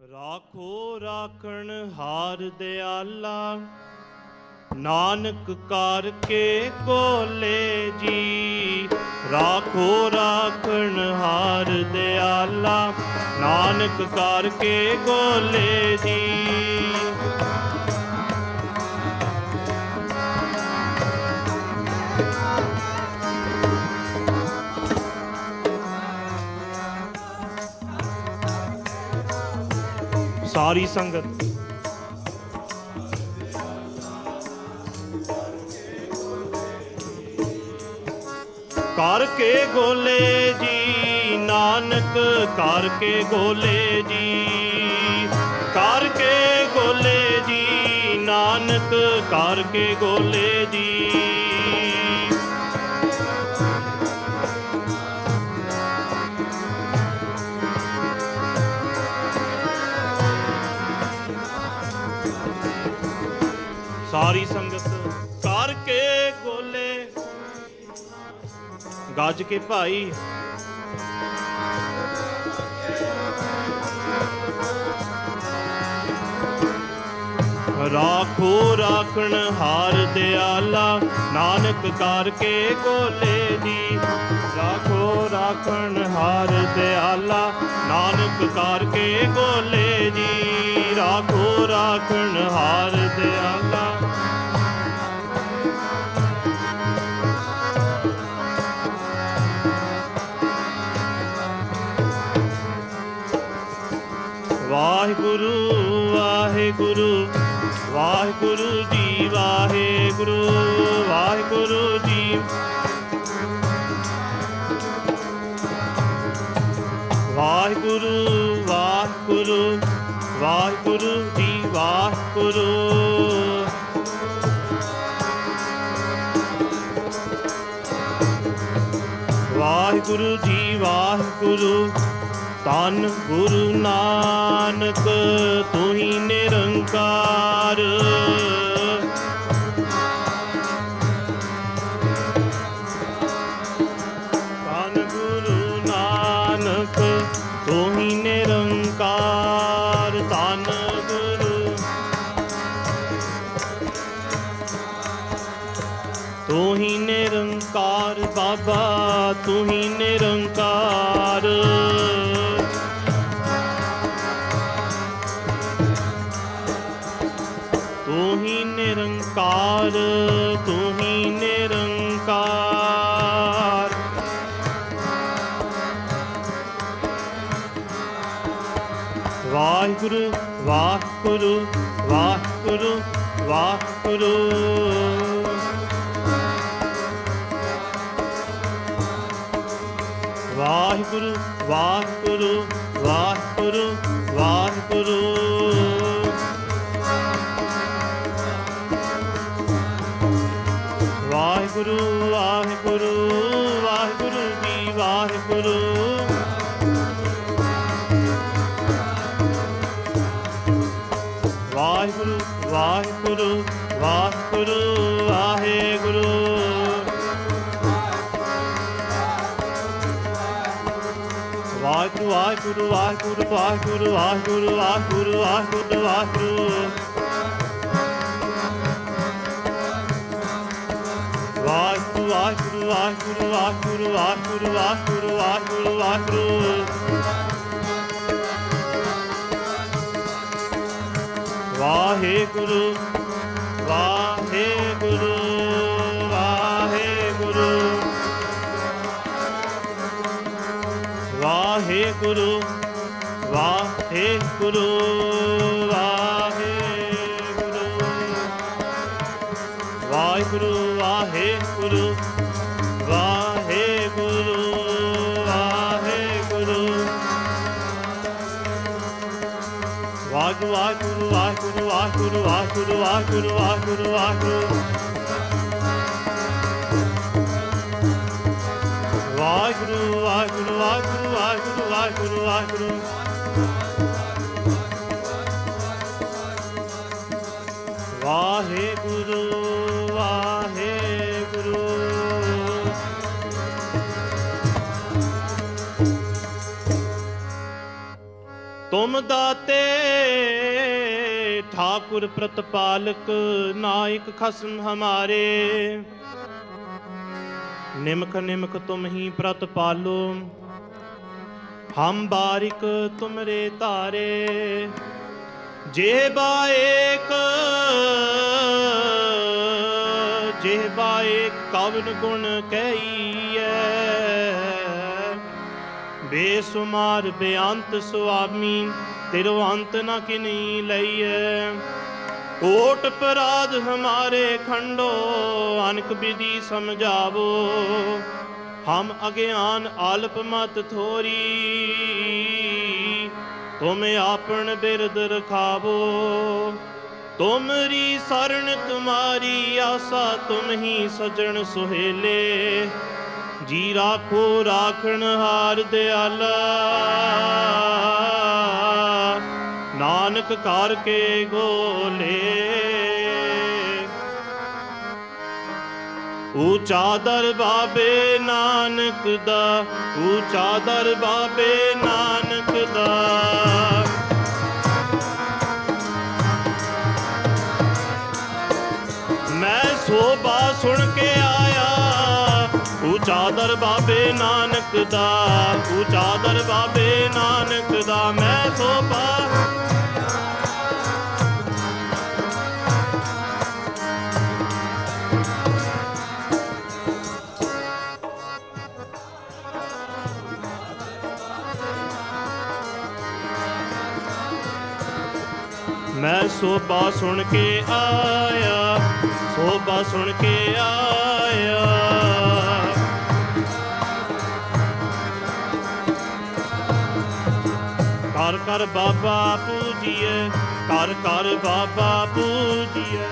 राखो राखण हार दयाला, नानक कार के गोले जी। राखो राखण हार दयाला, नानक कार के गोले जी। सारी संगत कार के गोले जी, नानक कार के गोले जी। कार के गोले जी, नानक कार के गोले जी। सारी संगत कार के गोले गज के भाई। राखो राखण हार दयाला, नानक कार के गोले जी। राखो राखण हार दयाला, नानक कार के गोले जी। राखो राखण हार दयाला। वाहिगुरु वाहिगुरु वाहिगुरु जी। वाहिगुरु वाहिगुरु जी। वाहिगुरु वाहिगुरु वाहिगुरु जी। वाहिगुरु वाहिगुरु जी। वाहिगुरु धन गुरु नानक तू ही निरंकार। धन गुरु नानक तू ही निरंकार। धन गुरु तू ही निरंकार, बाबा तू ही निरंकार। तू ही निरंकार, तू ही निरंकार। वाहिगुरु वाहिगुरु वाहिगुरु वाहिगुरु। वाहिगुरु वाहिगुरु वाहिगुरु वाहिगुरु। वाहिगुरु वाहिगुरु वाहिगुरु जी। वाहिगुरु वाहिगुरु वाहिगुरु वाहिगुरु वाहिगुरु। वाहिगुरु वाहिगुरु वाहिगुरु वाहिगुरु वाहिगुरु वाहिगुरु वाहिगुरु वाहिगुरु। वाहिगुरु वाहिगुरु वाहिगुरु वाहिगुरु वाहिगुरु वाहिगुरु वाहिगुरु वाहिगुरु। वाहिगुरु वाहिगुरु वाहिगुरु वाहिगुरु वाहिगुरु वाहिगुरु। वाहिगुरु वाहिगुरु वाहिगुरु वाहिगुरु। वाहिगुरु वाहिगुरु वाहिगुरु वाहिगुरु वाहिगुरु वाहिगुरु वाहिगुरु वाहिगुरु। वाहिगुरु वाहिगुरु वाहिगुरु वाहिगुरु वाहिगुरु वाहिगुरु। वाहिगुरु वाहिगुरु। तुम दाते ठाकुर प्रतिपालक नायक खसम हमारे। निमक निमक तुम ही प्रतिपालो हम बारिक तुमरे तारे। जेहबा एक कवन गुण कहिए बेसुमार बेअंत सुआमी तेरो अंत न किनी लइए। कोट पराध हमारे खंडो अनक विधि समझावो हम अज्ञान आलप मत थोरी। तुम आपन बिरद रखावो तुमरी शरण तुम्हारी आशा तुम ही सजन सुहेले। जी राखो राखण हार दयाला नानक कार के गोले। ऊंचा दर बाबे नानक दा ऊंचा दर बाबे नानक दा। मैं सोबा सुन के आया ऊंचा दर बाबे नानक दा ऊंचा दर बाबे नानक दा। मैं सोबा मैं सोबा सुन के आया सोबा सुन के आया। कर कर बाबा पूजिए कर कर बाबा पूजिए।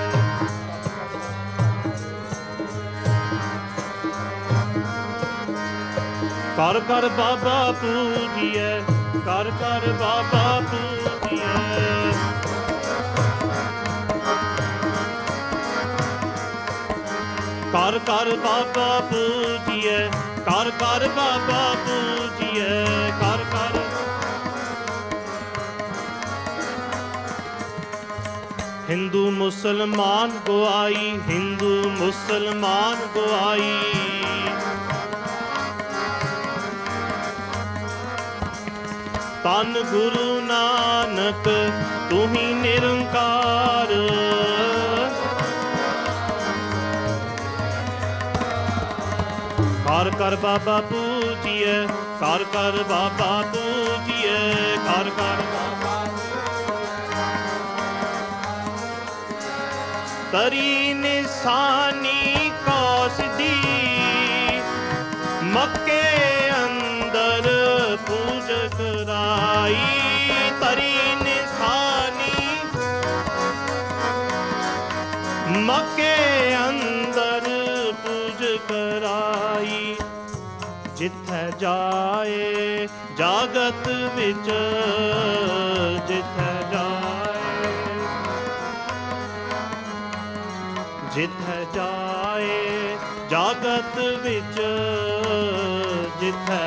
कर कर बाबा पूजिए कर कर बाबा पूजिए। कर कर बाबा पूजिए कर कर बाबा पूजिए कर कर। हिंदू मुसलमान को आई हिंदू मुसलमान को आई। तन गुरु नानक तू ही निरंकार। कर कर बाबा पूजिए कर कर बाबा पूजिए कर कर बाबा। तरी निशानी कौस दी मक्के अंदर पूज कराई। तरी निशानी मक्के अंदर पूज कराई। जिथे जाए जागत विच जिथे जाए जिथे जाए जागत विच जिथे।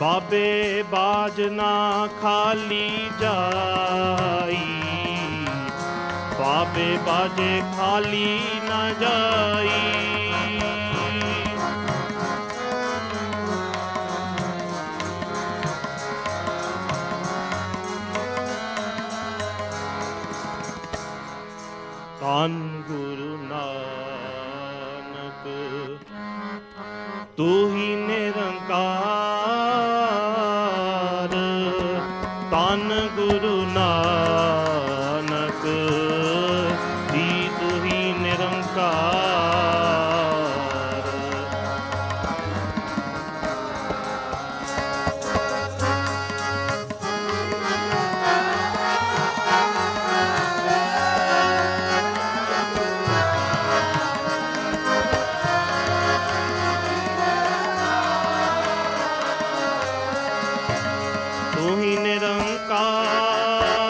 बाबे बाजना खाली जाई बाबे बाजे खाली न जाई। धन गुरु नानक तू ही निरंकार। धन गुरु नानक जी तू ही निरंकार। तू ही निरंकार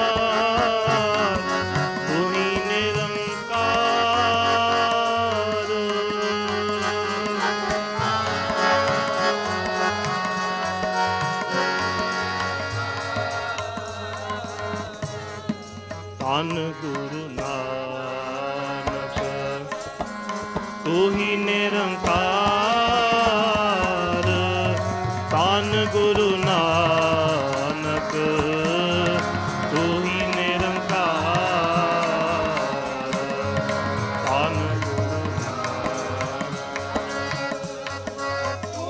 ਧੰਨ ਗੁਰੂ ਨਾਨਕ ਤੂੰ ਹੀ ਨਿਰੰਕਾਰ ਧੰਨ ਗੁਰੂ ਨਾਨਕ ਤੂੰ ਹੀ ਨਿਰੰਕਾਰ ਧੰਨ ਗੁਰੂ ਨਾਨਕ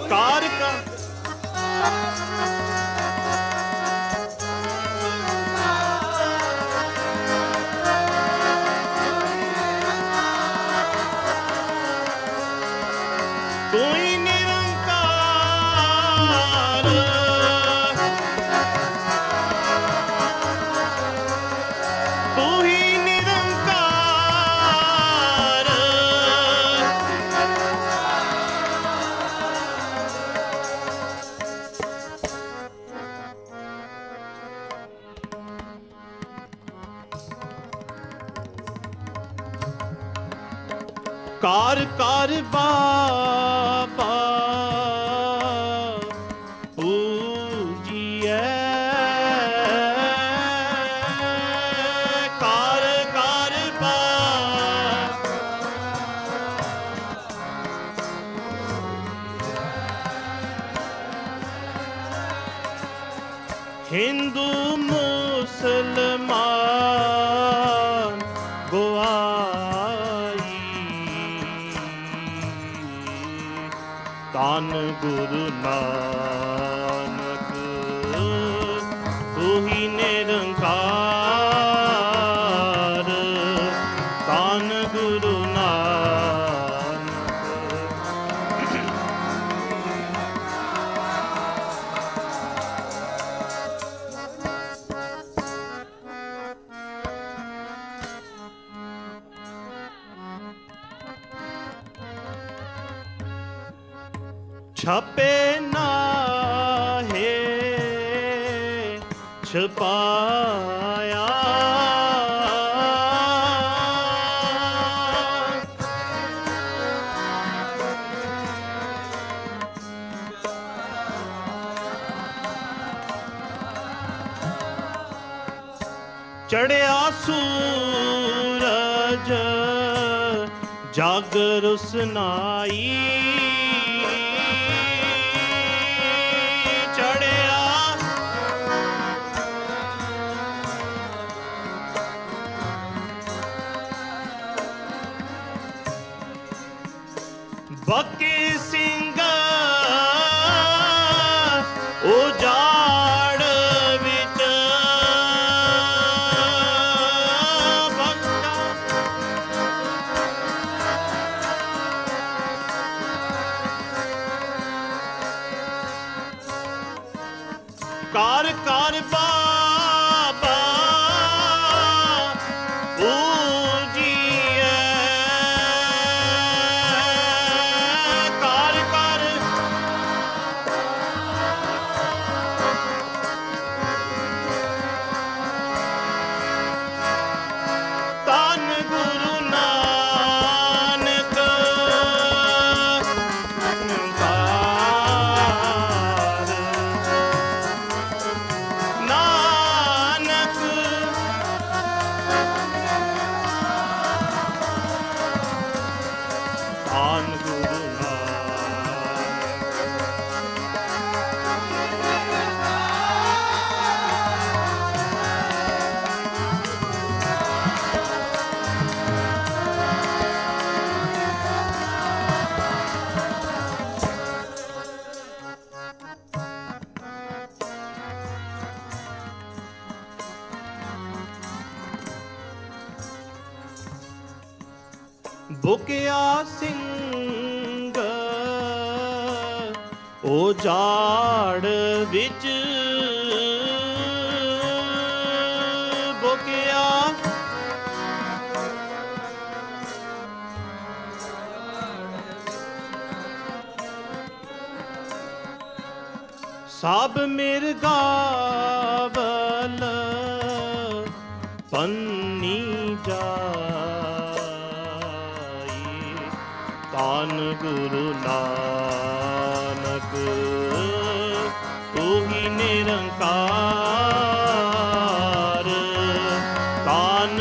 ਕਾਰ ਕਾ ਤੂੰ ਹੀ ਨਿਰੰਕਾਰ ਤੂੰ ਹੀ ਨਿਰੰਕਾਰ ਕਾਰ ਕਾਰ ਬਾਬਾ ਪੂਜੀਐ ਕਾਰ ਕਾਰ ਹਿੰਦੂ ਮੁਸਲਮਾਨ ਗਵਾਈ ਧੰਨ ਗੁਰੂ ਨਾਨਕ ਤੂੰ ਹੀ ਨਿਰੰਕਾਰ ਧੰਨ ਗੁਰੂ ਨਾਨਕ ਛਪੇ ਨਾਹੇ ਛਪਾਇਆ ਚੜਿਆ ਸੂਰਜ ਜਗ ਰੁਸਨਾਈ ਬੱਕੀ ਸਿੰਘ ਉਜਾੜ ਵਿੱਚ ਬੱਕਾ ਕਾਰ ਕਾਰ ਬਾਬਾ ਪੂਜੀਐ ਧੰਨ ਗੁਰੂ ਨਾਨਕ ਨਿਰੰਕਾਰ ਨਾਨਕ ਧੰਨ ਗੁਰੂ ਬੁਕਿਆ ਸਿੰਘ ਉਜਾੜ ਵਿੱਚ ਬੁਕਿਆ ਸਭ ਮਿਰਗਾਵਲ ਪੰਨੀ ਜਾਈ ਧੰਨ ਗੁਰੂ ਨਾਨਕ ਤੂੰ ਹੀ ਨਿਰੰਕਾਰ ਧੰਨ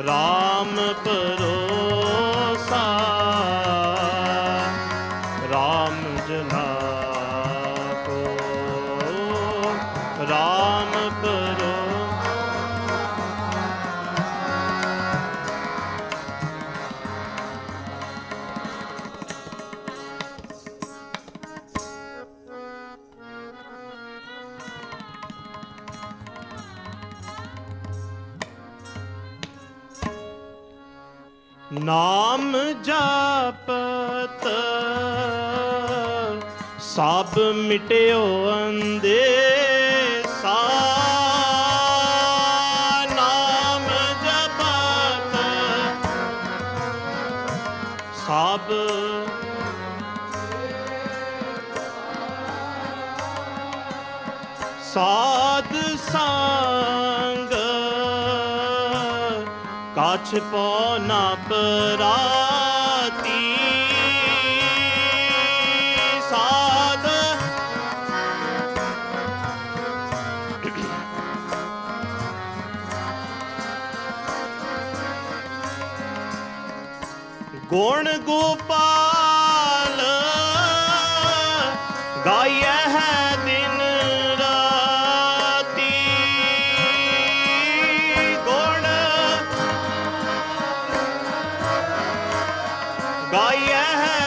राम परोसा राम जना को राम परो। नाम जापत सब मिट्यो अंदेसा नाम जपत सब साध संग काछ पौना पराती साध गुण गोपाल गाय है दिन राती गुण गाय है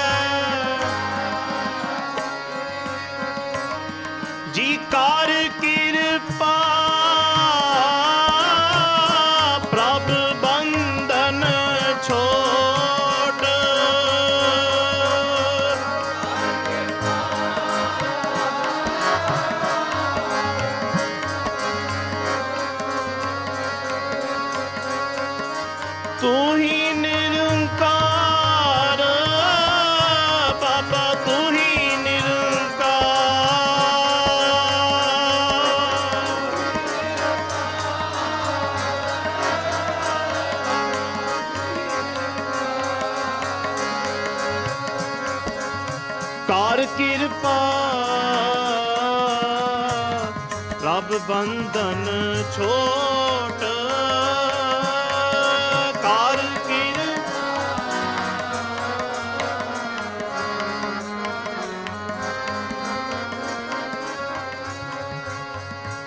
जी कार कृपा प्रभ बंधन छोड़ तू ही निरंकार बाबा तू ही निरंकार कार कृपा प्रभ बंधन छोट कार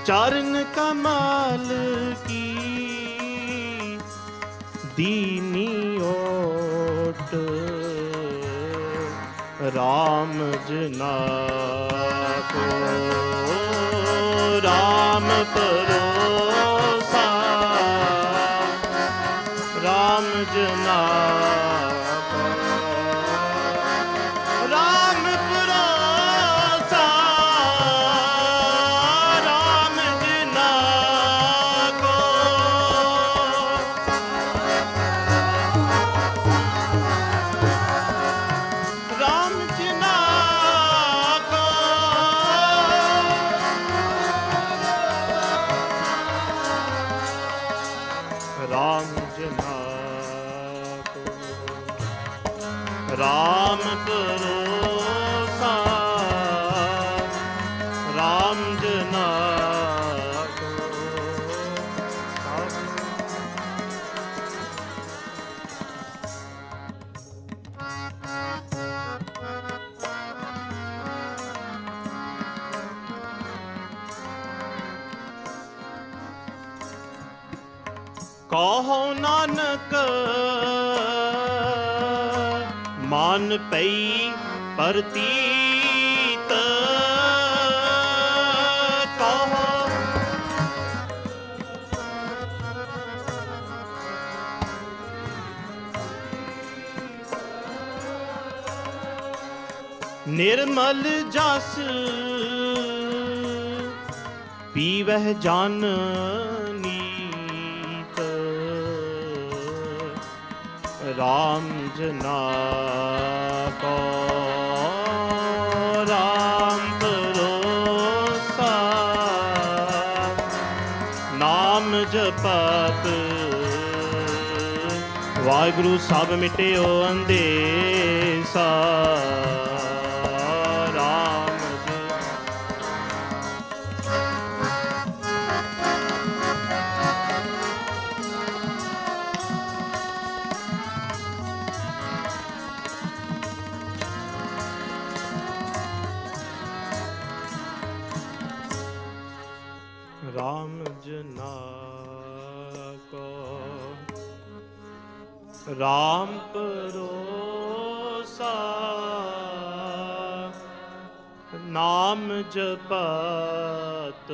चरण कमल की दीनी ओट राम जना को राम परोसा राम जना को राम परोसा राम जना को राम जना को राम जना को राम परोसा राम जना को कहो नानक मान पई प्रतीत कहो निर्मल जस पीवह जन नीत राम जना को राम परोसा नाम जपत वाहिगुरु सब मिट्यो अंदेसा राम परोसा नाम जपत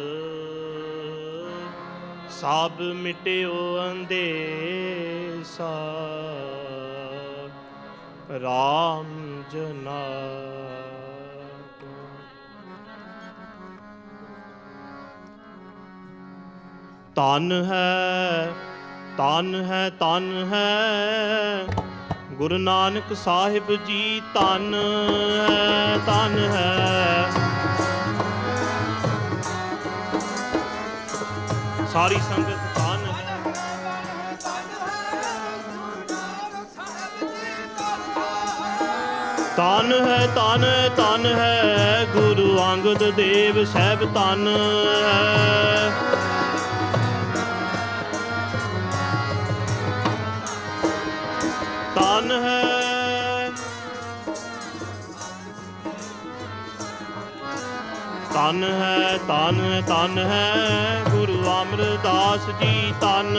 सब मिट्यो अंदेसा राम जना। तन है तन है तन है गुरु नानक साहिब जी तन है तन है। सारी संगत तन है तन है तन है तन है गुरु अंगद देव साहिब तन है। तन है तन है तन तन है गुरु अमरदास जी तन।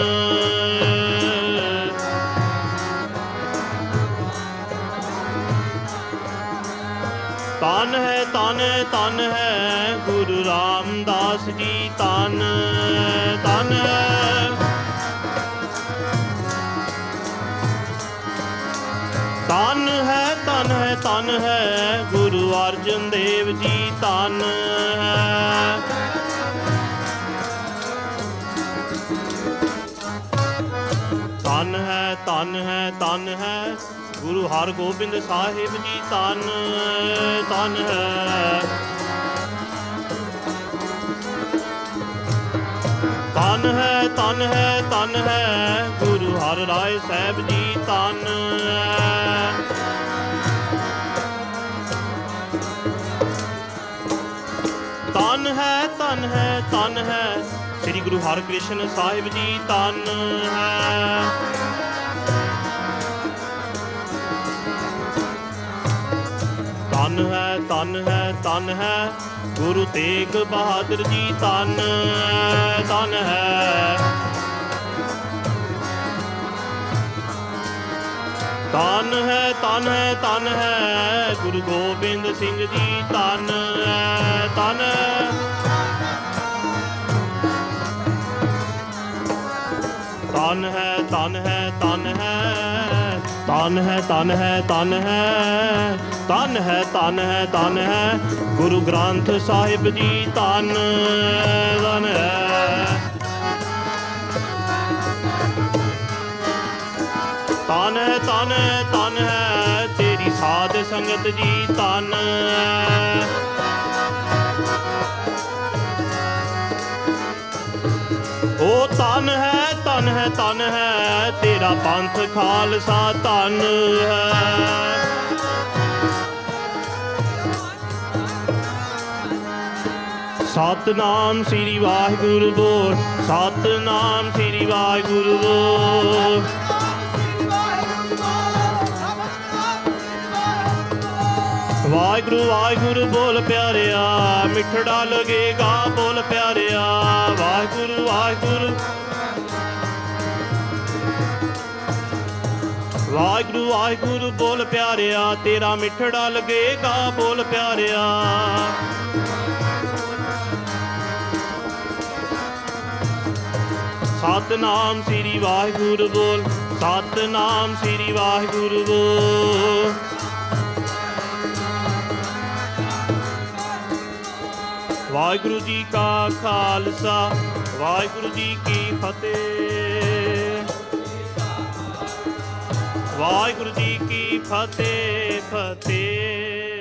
तन है तन है गुरु रामदास जी तन तन है। तन है तन है तन है गुरु अर्जन देव जी तन है। तन है तन है तन है गुरु हरगोबिंद साहिब जी तन तन है। तन है तन है तन है गुरु हर राय साहिब जी तन है। तन है तन है तन है श्री गुरु हरकृष्ण साहिब जी तन है। तन है तन है तन है गुरु तेग बहादुर जी तन तन है। तन है तन है तन है गुरु गोबिंद सिंह जी तन है तन है। तन है तन है तन है तन है तन है तन है तन है तन है तन है गुरु ग्रंथ साहिब जी तन तन है। तन है तन है तन है तेरी साध संगत जी तन है। ओ तन है तन है तन है तेरा पंथ खालसा तन है। सतनाम श्री वाहिगुरु बोल सतनाम श्री वाहिगुरु बोल। वाहिगुरु वाहिगुरु बोल प्यारिया मिठड़ा लगेगा बोल प्यारिया। वाहिगुरु वाहिगुरु वाहिगुरु वाहिगुरु बोल प्यारिया तेरा मिठड़ा लगेगा बोल प्यारिया। सतनाम श्री वाहिगुरु बोल सतनाम श्री वाहिगुरु बोल। वाहिगुरु जी का खालसा वाहिगुरु जी की फतेह। वाहिगुरु जी की फतेह फतेह।